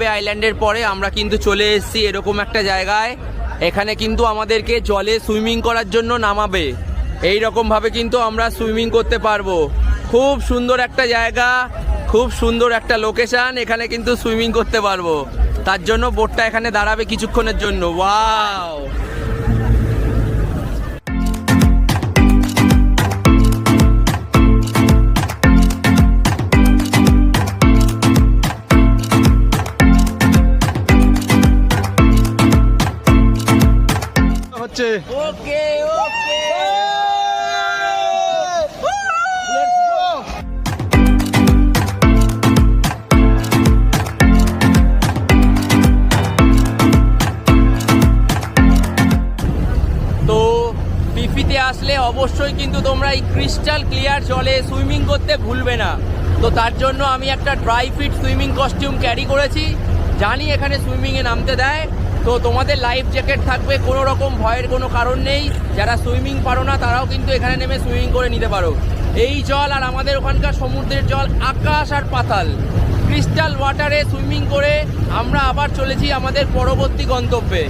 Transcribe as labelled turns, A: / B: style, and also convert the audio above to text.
A: বে আইল্যান্ডের পরে আমরা কিন্তু চলে এসেছি এরকম একটা জায়গায়। এখানে কিন্তু আমাদেরকে জলে সুইমিং করার জন্য নামাবে। এই রকমভাবে কিন্তু আমরা সুইমিং করতে পারবো। খুব সুন্দর একটা জায়গা, খুব সুন্দর একটা লোকেশন, এখানে কিন্তু সুইমিং করতে পারবো। তার জন্য বোটটা এখানে দাঁড়াবে কিছুক্ষণের জন্য। ওয়াও!
B: হচ্ছে
A: ওকে ওকে। তো পিপিতে আসলে অবশ্যই কিন্তু তোমরা এই ক্রিস্টাল ক্লিয়ার জলে সুইমিং করতে ভুলবে না। তো তার জন্য আমি একটা dry fit swimming costume carry করেছি। জানি এখানে সুইমিংয়ে নামতে দেয়, তো তোমাদের লাইফ জ্যাকেট থাকবে, কোনো রকম ভয়ের কোনো কারণ নেই। যারা সুইমিং পারো না তারাও কিন্তু এখানে নেমে সুইমিং করে নিতে পারো। এই জল আর আমাদের ওখানকার সমুদ্রের জল আকাশ আর পাতাল। ক্রিস্টাল ওয়াটারে সুইমিং করে আমরা আবার চলেছি আমাদের পরবর্তী গন্তব্যে।